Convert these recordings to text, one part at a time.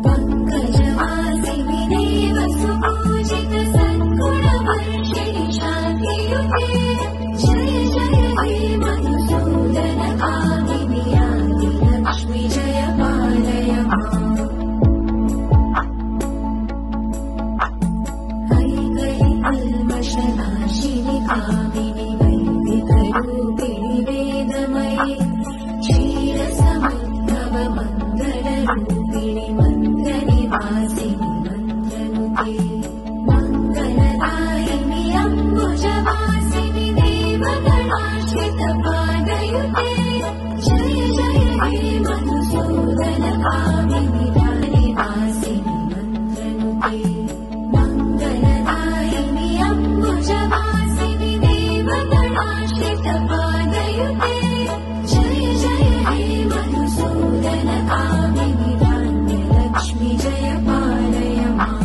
पंकजवासिनि देव सुपूजित सद्गुणवर्षिणि शान्तियुते जय जय हे मधुसूदन कामिनि याति लक्ष्मी जय पालय माम् कल्मषनाशिनि कामिनि वैदिकरूपिणि वेदमयि क्षीरसमुद्भव मङ्गलरूपिणि मन्त्रनिवासिनि मन्त्रनुते मङ्गलदायिनि अम्बुजवासिनि देवगणाश्रितपादयुते जय जय हे मधुसूदन कामिनि निवासिनि मन्त्रनुते मङ्गलदायिनि अम्बुजवासिनि देवगणाश्रितपादयुते जय जय हे मधुसूदन कामिनि धान्यलक्ष्मी जय पालय माम्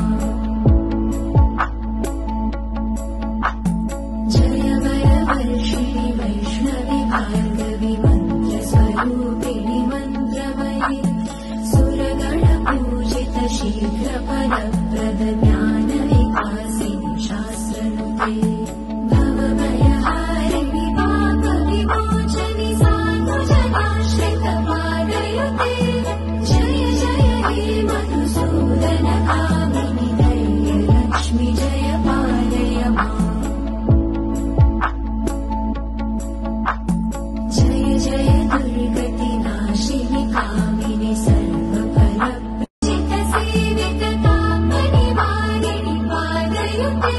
जय वरवर्षिणि वैष्णवि भार्गवि मन्त्रस्वरूपिणि मन्त्रमयि सुरगणपूजित शीघ्रफलप्रद ज्ञानविकासिनि शास्त्रनुते भवभयहारिणि पापविमोचनि साधुजनाश्रितपादयुते जय जय हे मधुसूदन कामिनि धैर्यलक्ष्मी जय पालय माम् जय जय दुर्गतिनाशिनि कामिनि सर्वफलप्रजित सेवित तापनिवारिणि पादयुते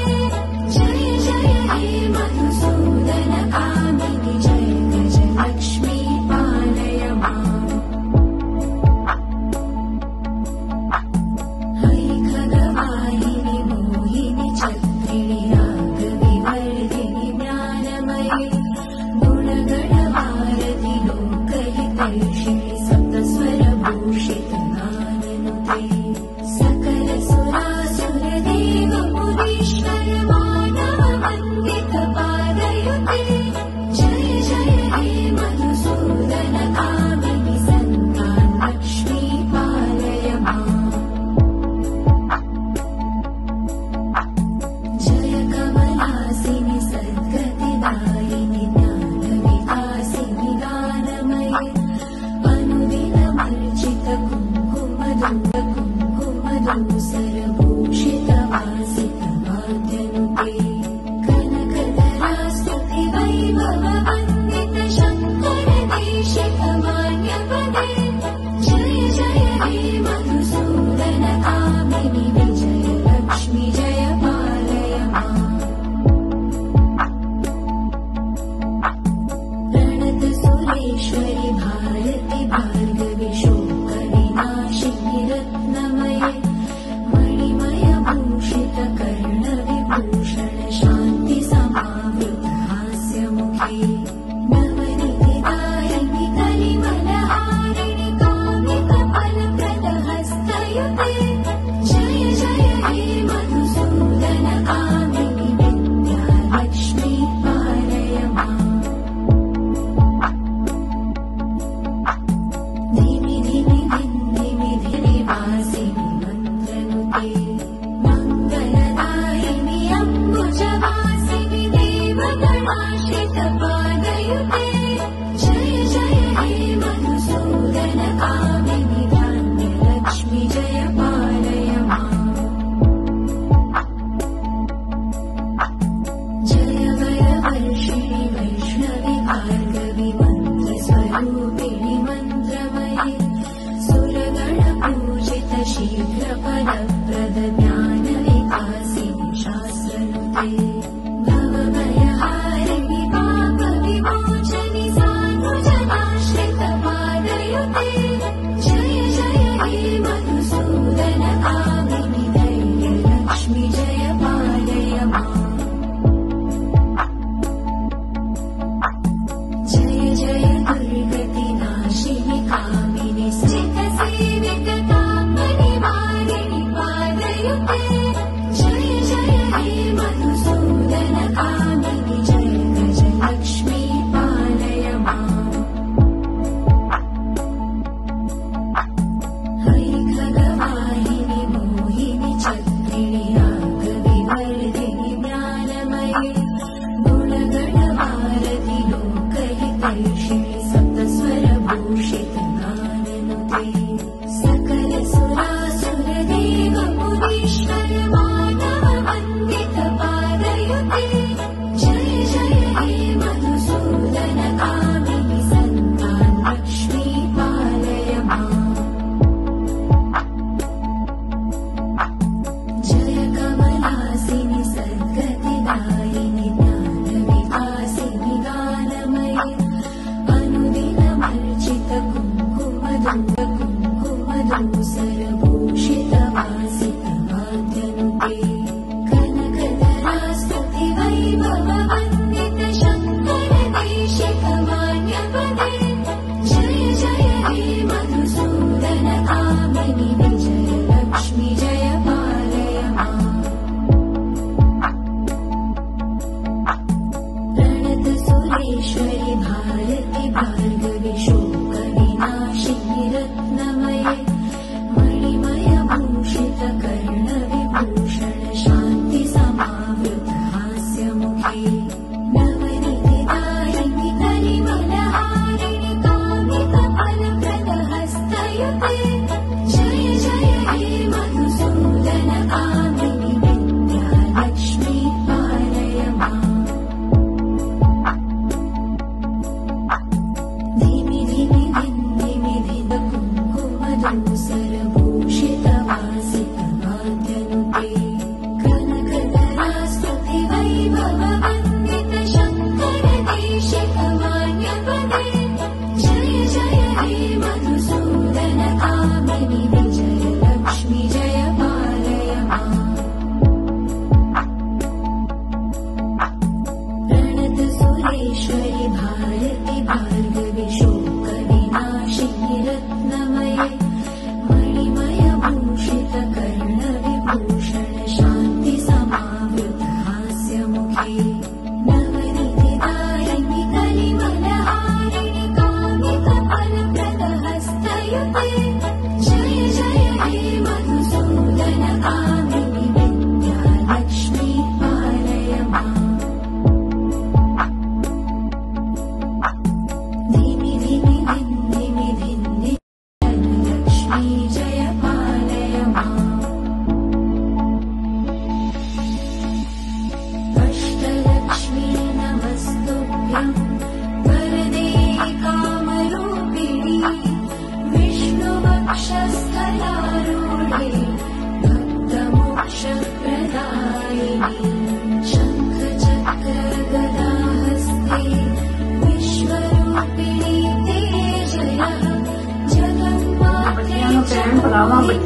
जय जय हे मधुसूदन कामिनि जय गजलक्ष्मी पालय माम् है खगवाहिनि मोहिनि छत्रिणि रागविवर्धिनि ज्ञानमयि गुणगणवारधि लोकहितैषिणि सप्तस्वरभूषित नाननुते सकलसुरासुरदेव मुनीश्वर मानव वन्दित पादयुते जय जय हे मधुसूदन कामिनि सन्तानलक्ष्मी पालय माम् जय कमलासिनि सद्गतिदायिनि ज्ञानविकासिनि गानमयि अनुदिनमर्चित कुङ्कुमधूसरभूषितवासित वाद्यनुते कनकधरास्तुति वैभव वन्दित शङ्कर देशिक मान्यपदे जय जय हे मधुसूदन कामिनि विजयलक्ष्मी जय पालय माम् प्रणत सुरेश्वरि भारति भार्गवि शोकविनाशिनि रत्नमये मणिमयभूषित कर्णविभूषण शान्ति समावृत हास्यमुखे नवनिधिदायिनि कलिमलहारिणि कामितफलप्रद हस्तयुते जय जय हे मधुसूदन कामिनि विद्यालक्ष्मी पालय माम् धिमि धिमि धिन्धिमि धिनिवासिनि मन्त्रनुते मङ्गलदायिनि अम्बुजवासिनि देवगणाश्रितपादयुते जय जय हे मधुसूदन कामिनि धान्यलक्ष्मी जय पालय माम् जय वरवर्षिणि वैष्णवि भार्गवि मन्त्रस्वरूपिणि मन्त्रमयि सुरगणपूजित शीघ्रफलप्रद ज्ञानविकासिनि शास्त्रनुते भवभयहारिणि पापविमोचनि साधुजनाश्रितपादयुते जय जय हे मधुसूदन कामिनि धैर्यलक्ष्मी जय पालय माम् जय जय दुर्गतिनाशिनि कामिनि स्थितसेवित तापनिवारिणि पादयुते जय जय हे मधुसूदन कामिनि जय गजलक्ष्मी पालय माम् है खगवाहिनि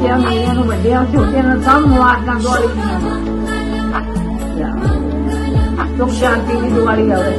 ਬੱਚਿਆਂ ਮੇਰਿਆਂ ਨੂੰ ਵੱਡਿਆਂ ਛੋਟਿਆਂ ਨੂੰ ਸਭ ਮੁਬਾਰਕਾਂ ਦਿਵਾਲੀ ਦੀਆਂ। ਸੁਖ ਸ਼ਾਂਤੀ ਦੀ ਦਿਵਾਲੀ ਆਵੇ।